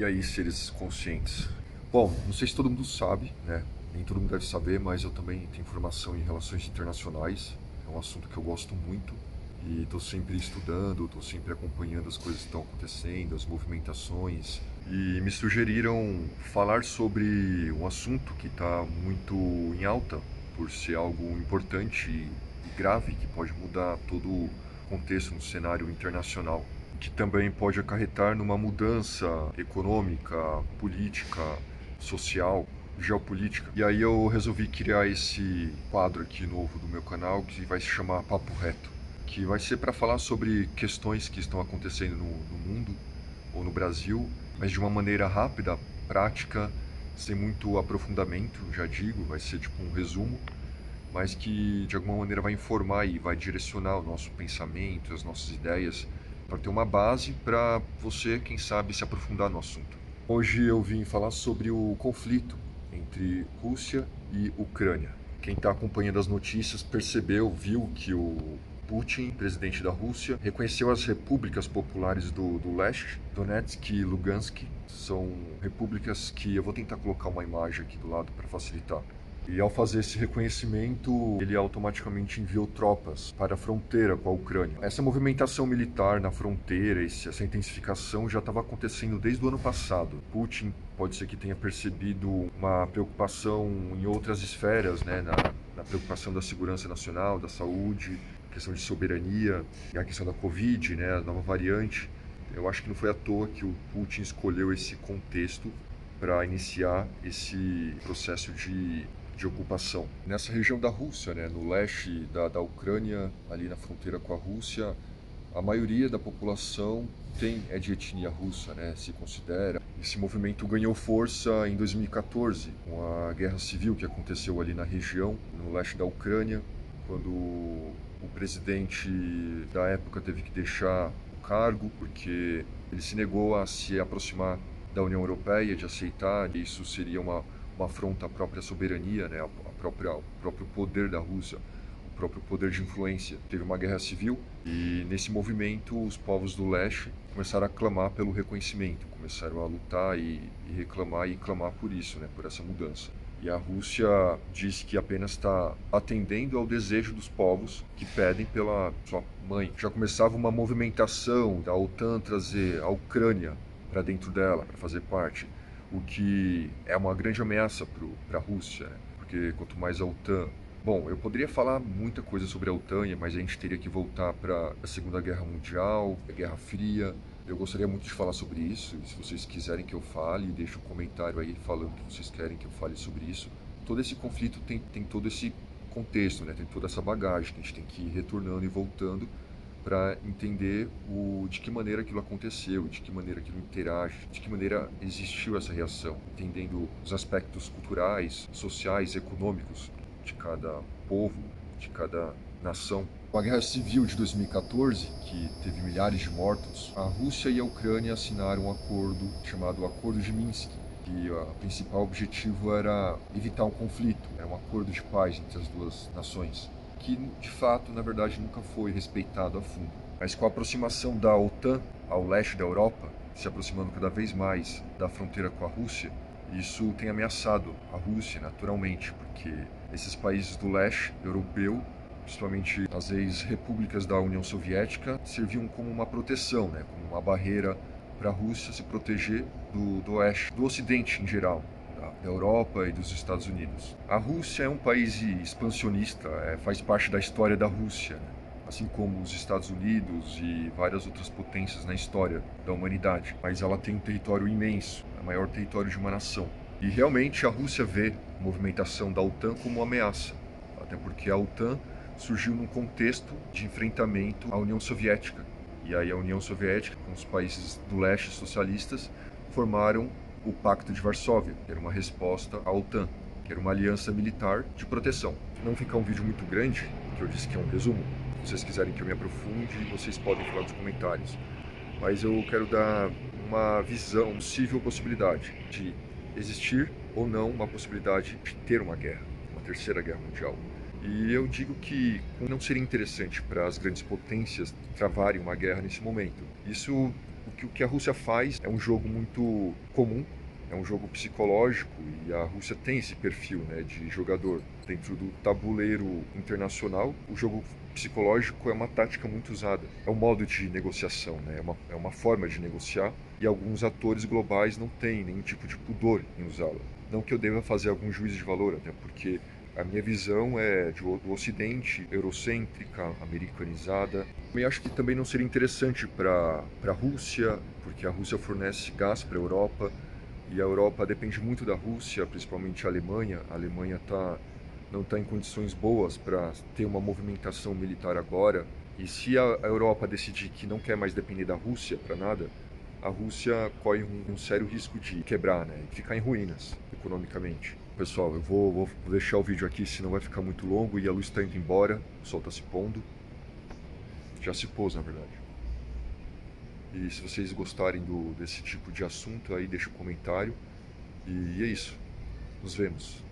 E aí, seres conscientes? Bom, não sei se todo mundo sabe, né? Nem todo mundo deve saber, mas eu também tenho formação em relações internacionais. É um assunto que eu gosto muito e estou sempre estudando, estou sempre acompanhando as coisas que estão acontecendo, as movimentações. E me sugeriram falar sobre um assunto que está muito em alta, por ser algo importante e grave, que pode mudar todo o contexto no cenário internacional, que também pode acarretar numa mudança econômica, política, social, geopolítica. E aí eu resolvi criar esse quadro aqui novo do meu canal que vai se chamar Papo Reto, que vai ser para falar sobre questões que estão acontecendo no mundo ou no Brasil, mas de uma maneira rápida, prática, sem muito aprofundamento, já digo, vai ser tipo um resumo, mas que de alguma maneira vai informar e vai direcionar o nosso pensamento, as nossas ideias, para ter uma base para você, quem sabe, se aprofundar no assunto. Hoje eu vim falar sobre o conflito entre Rússia e Ucrânia. Quem está acompanhando as notícias percebeu, viu que o Putin, presidente da Rússia, reconheceu as repúblicas populares do leste, Donetsk e Lugansk. São repúblicas que eu vou tentar colocar uma imagem aqui do lado para facilitar. E ao fazer esse reconhecimento, ele automaticamente enviou tropas para a fronteira com a Ucrânia. Essa movimentação militar na fronteira, essa intensificação já estava acontecendo desde o ano passado. Putin pode ser que tenha percebido uma preocupação em outras esferas, né, na preocupação da segurança nacional, da saúde, questão de soberania, e a questão da Covid, né, a nova variante. Eu acho que não foi à toa que o Putin escolheu esse contexto para iniciar esse processo de ocupação. Nessa região da Rússia, né, no leste da Ucrânia, ali na fronteira com a Rússia, a maioria da população é de etnia russa, né, se considera. Esse movimento ganhou força em 2014, com a guerra civil que aconteceu ali na região, no leste da Ucrânia, quando o presidente da época teve que deixar o cargo, porque ele se negou a se aproximar da União Europeia, de aceitar, e isso seria uma afronta à própria soberania, né, o próprio poder da Rússia, o próprio poder de influência. Teve uma guerra civil e nesse movimento os povos do leste começaram a clamar pelo reconhecimento, começaram a lutar e reclamar e clamar por isso, né, por essa mudança. E a Rússia diz que apenas está atendendo ao desejo dos povos que pedem pela sua mãe. Já começava uma movimentação da OTAN trazer a Ucrânia para dentro dela, para fazer parte, o que é uma grande ameaça para a Rússia, né? Porque quanto mais a OTAN... Bom, eu poderia falar muita coisa sobre a OTAN, mas a gente teria que voltar para a Segunda Guerra Mundial, a Guerra Fria. Eu gostaria muito de falar sobre isso, e se vocês quiserem que eu fale, deixe um comentário aí falando que vocês querem que eu fale sobre isso. Todo esse conflito tem todo esse contexto, né? Tem toda essa bagagem que a gente tem que ir retornando e voltando para entender de que maneira aquilo aconteceu, de que maneira aquilo interage, de que maneira existiu essa reação, entendendo os aspectos culturais, sociais, econômicos de cada povo, de cada nação. Com a Guerra Civil de 2014, que teve milhares de mortos, a Rússia e a Ucrânia assinaram um acordo chamado Acordo de Minsk, que o principal objetivo era evitar um conflito, era um acordo de paz entre as duas nações, que de fato, na verdade, nunca foi respeitado a fundo. Mas com a aproximação da OTAN ao leste da Europa, se aproximando cada vez mais da fronteira com a Rússia, isso tem ameaçado a Rússia naturalmente, porque esses países do leste europeu, principalmente as ex-repúblicas da União Soviética, serviam como uma proteção, né, como uma barreira para a Rússia se proteger do oeste, do ocidente em geral, da Europa e dos Estados Unidos. A Rússia é um país expansionista, faz parte da história da Rússia, né? Assim como os Estados Unidos e várias outras potências na história da humanidade. Mas ela tem um território imenso, é o maior território de uma nação. E realmente a Rússia vê a movimentação da OTAN como uma ameaça, até porque a OTAN surgiu num contexto de enfrentamento à União Soviética. E aí a União Soviética, com os países do leste socialistas, formaram o Pacto de Varsóvia, que era uma resposta à OTAN, que era uma aliança militar de proteção. Não ficar um vídeo muito grande, que eu disse que é um resumo. Se vocês quiserem que eu me aprofunde, vocês podem falar nos comentários. Mas eu quero dar uma visão, possível possibilidade de existir ou não uma possibilidade de ter uma guerra, uma terceira guerra mundial. E eu digo que não seria interessante para as grandes potências travarem uma guerra nesse momento. Isso O que a Rússia faz é um jogo muito comum, é um jogo psicológico e a Rússia tem esse perfil, né, de jogador. Dentro do tabuleiro internacional, o jogo psicológico é uma tática muito usada. É um modo de negociação, né, é uma forma de negociar e alguns atores globais não têm nenhum tipo de pudor em usá-la. Não que eu deva fazer algum juízo de valor, até porque a minha visão é do Ocidente, eurocêntrica, americanizada. Eu acho que também não seria interessante para a Rússia, porque a Rússia fornece gás para a Europa e a Europa depende muito da Rússia, principalmente a Alemanha. A Alemanha não está em condições boas para ter uma movimentação militar agora. E se a Europa decidir que não quer mais depender da Rússia para nada, a Rússia corre um sério risco de quebrar, né, e ficar em ruínas economicamente. Pessoal, eu vou deixar o vídeo aqui, senão vai ficar muito longo e a luz está indo embora, o sol está se pondo. Já se pôs, na verdade. E se vocês gostarem desse tipo de assunto, aí deixa um comentário. E é isso. Nos vemos.